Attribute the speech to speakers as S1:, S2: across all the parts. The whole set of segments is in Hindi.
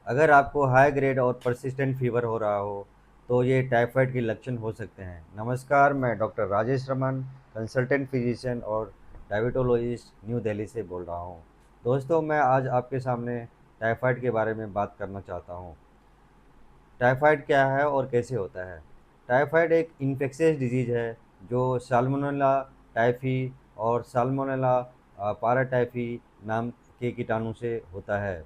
S1: अगर आपको हाई ग्रेड और परसिस्टेंट फीवर हो रहा हो, तो ये टाइफाइड के लक्षण हो सकते हैं। नमस्कार, मैं doctor Rajesh Raman, consultant physician और डायबिटोलॉजिस्ट न्यू दिल्ली से बोल रहा हूँ। दोस्तों, मैं आज आपके सामने टाइफाइड के बारे में बात करना चाहता हूँ। टाइफाइड क्या है और कैसे होता है? टाइफाइड एक इन्फेक्शियस डिजीज है जो साल्मोनेला टाइफी और साल्मोनेला पाराटाइफी नाम के कीटाणु से होता है।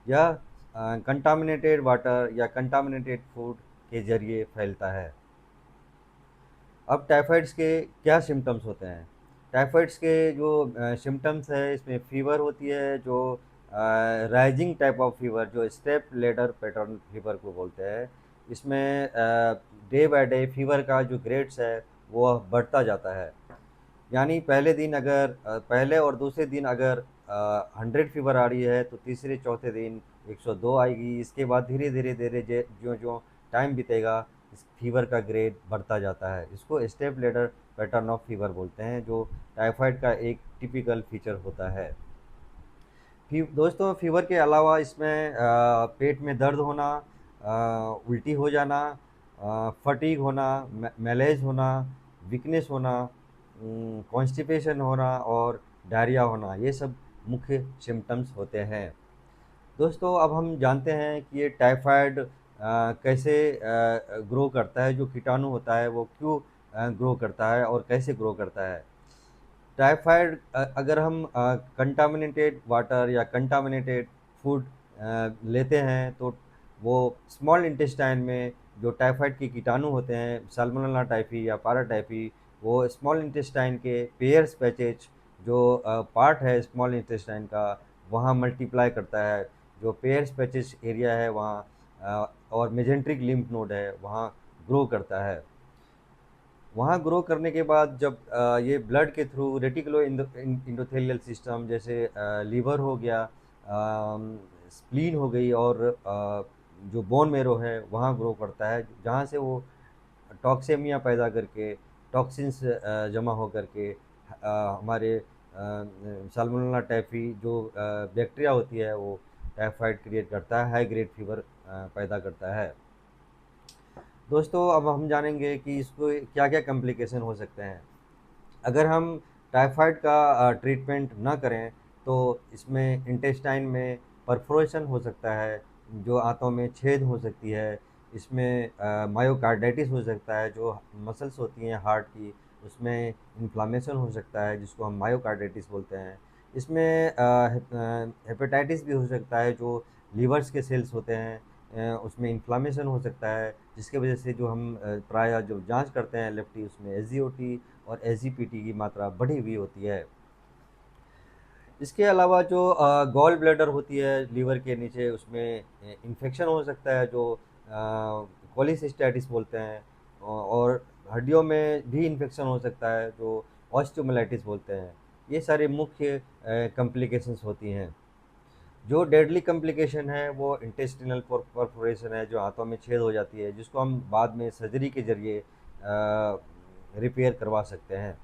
S1: यह कंटामिनेटेड वाटर या कंटामिनेटेड फूड के जरिए फैलता है। अब टाइफाइड्स के क्या सिम्टम्स होते हैं? टाइफाइड्स के जो सिम्टम्स है, इसमें फीवर होती है जो राइजिंग टाइप ऑफ फीवर, जो स्टेप लेडर पैटर्न फीवर को बोलते हैं। इसमें डे बाय डे फीवर का जो ग्रेड्स है वो बढ़ता जाता है। यानी पहले और दूसरे दिन अगर 100 फीवर आ रही है, तो तीसरे चौथे दिन 102 आएगी। इसके बाद धीरे धीरे धीरे जो जो टाइम बीतेगा, इस फीवर का ग्रेड बढ़ता जाता है। इसको step ladder pattern of fever बोलते हैं, जो टाइफाइड का एक टिपिकल फीचर होता है। दोस्तों, फीवर के अलावा इसमें पेट में दर्द होना, उल्टी हो जाना, फटीग होना, मैलेज होना, वीकनेस होना, कॉन्स्टिपेशन होना और डायरिया होना, ये सब मुख्य सिम्टम्स होते हैं। दोस्तों, अब हम जानते हैं कि ये टाइफाइड कैसे ग्रो करता है, जो कीटाणु होता है वो क्यों ग्रो करता है और कैसे ग्रो करता है। टाइफाइड अगर हम कंटामिनेटेड वाटर या कंटामिनेटेड फूड लेते हैं, तो वो स्मॉल इंटेस्टाइन में जो टाइफाइड के कीटाणु होते हैं, साल्मोनेला टाइफी या पाराटाइफी, वो स्मॉल इंटेस्टाइन के पेयर्स पैचेज, जो पार्ट है स्मॉल इंटेस्टाइन का, वहाँ मल्टीप्लाई करता है। जो पेयर्स पैचेज एरिया है वहाँ और मेजेंट्रिक लिम्फ नोड है वहाँ ग्रो करता है। वहाँ ग्रो करने के बाद जब ये ब्लड के थ्रू रेटिकुलो इंडोथेलियल सिस्टम, जैसे लीवर हो गया, स्प्लीन हो गई और जो बोन मेरो है वहाँ ग्रो करता है, जहाँ से वो टॉक्सेमिया पैदा करके, टॉक्सिन्स जमा हो करके हमारे साल्मोनेला टाइफी जो बैक्टीरिया होती है वो टाइफाइड क्रिएट करता है, हाई ग्रेड फीवर पैदा करता है। दोस्तों, अब हम जानेंगे कि इसको क्या क्या कॉम्प्लिकेशन हो सकते हैं अगर हम टाइफाइड का ट्रीटमेंट ना करें। तो इसमें इंटेस्टाइन में परफोरेशन हो सकता है, जो आंतों में छेद हो सकती है। इसमें मायोकार्डाइटिस हो सकता है, जो मसल्स होती हैं हार्ट की, उसमें इन्फ्लामेशन हो सकता है, जिसको हम मायोकार्डाइटिस बोलते हैं। इसमें हेपेटाइटिस भी हो सकता है, जो लीवर्स के सेल्स होते हैं, उसमें इन्फ्लामेशन हो सकता है, जिसके वजह से जो हम प्रायः जो जांच करते हैं लेफ्टी, उसमें एसजीओटी और एसजीपीटी की मात्रा बढ़ी हुई होती है। इसके अलावा जो गॉल ब्लैडर होती है लीवर के नीचे, उसमें इन्फेक्शन हो सकता है, जो कोलिसिस्टाइटिस बोलते हैं। और हड्डियों में भी इन्फेक्शन हो सकता है, जो ऑस्टियोमाइलिटिस बोलते हैं। ये सारे मुख्य कॉम्प्लिकेशंस होती हैं। जो डेडली कॉम्प्लिकेशन है वो इंटेस्टिनल परफोरेशन है, जो हाथों में छेद हो जाती है, जिसको हम बाद में सर्जरी के ज़रिए रिपेयर करवा सकते हैं।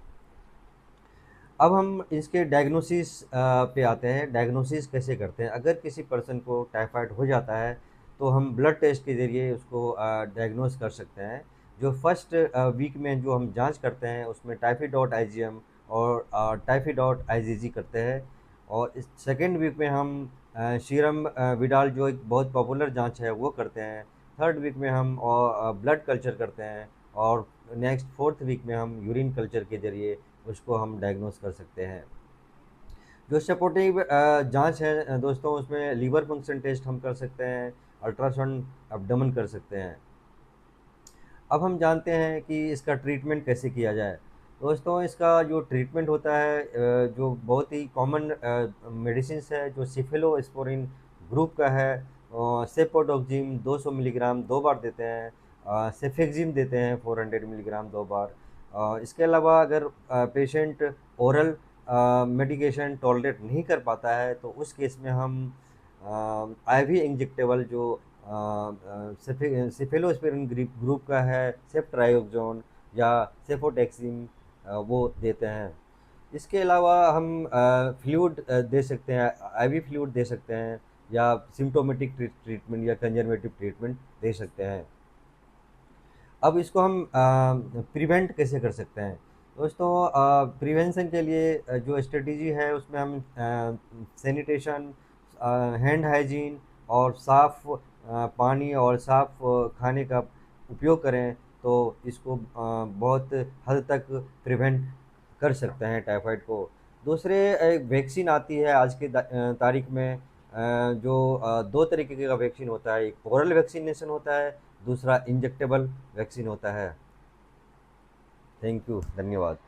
S1: अब हम इसके डायग्नोसिस पे आते हैं। डायग्नोसिस कैसे करते हैं? अगर किसी पर्सन को टाइफाइड हो जाता है, तो हम ब्लड टेस्ट के ज़रिए उसको डायग्नोस कर सकते हैं। जो फर्स्ट वीक में जो हम जांच करते हैं, उसमें टाइफी डॉट आईजीएम और टाइफी डॉट आईजीजी करते हैं। और इस सेकेंड वीक में हम सीरम विडाल, जो एक बहुत पॉपुलर जांच है, वो करते हैं। थर्ड वीक में हम ब्लड कल्चर करते हैं। और नेक्स्ट फोर्थ वीक में हम यूरिन कल्चर के ज़रिए उसको हम डायग्नोस कर सकते हैं। जो सपोर्टिव जांच है दोस्तों, उसमें लीवर फंक्शन टेस्ट हम कर सकते हैं, अल्ट्रासाउंड एब्डोमेन कर सकते हैं। अब हम जानते हैं कि इसका ट्रीटमेंट कैसे किया जाए। दोस्तों, इसका जो ट्रीटमेंट होता है, जो बहुत ही कॉमन मेडिसिन है, जो सिफेलोस्पोरिन ग्रुप का है। सेपोडोक्जिम 200 मिलीग्राम 2 बार देते हैं। सेफेक्जिम देते हैं 400 मिलीग्राम 2 बार। इसके अलावा अगर पेशेंट ओरल मेडिकेशन टॉलरेट नहीं कर पाता है, तो उस केस में हम आईवी इंजेक्टेबल, जो सिफेलोस्पिरिन ग्रुप का है, सेफ्ट्राइक्सोन या सेफोटेक्सिम, वो देते हैं। इसके अलावा हम फ्लूइड दे सकते हैं, आईवी फ्लूइड दे सकते हैं। या सिम्प्टोमेटिक ट्रीटमेंट या कंजर्वेटिव ट्रीटमेंट दे सकते हैं। अब इसको हम प्रिवेंट कैसे कर सकते हैं? दोस्तों, प्रिवेंशन के लिए जो स्ट्रेटेजी है उसमें हम सैनिटेशन, हैंड हाइजीन और साफ़ पानी और साफ़ खाने का उपयोग करें तो इसको बहुत हद तक प्रिवेंट कर सकते हैं टाइफाइड को। दूसरे, एक वैक्सीन आती है आज के तारीख में, जो दो तरीके का वैक्सीन होता है, एक ओरल वैक्सीनेशन होता है, दूसरा इंजेक्टेबल वैक्सीन होता है। थैंक यू, धन्यवाद।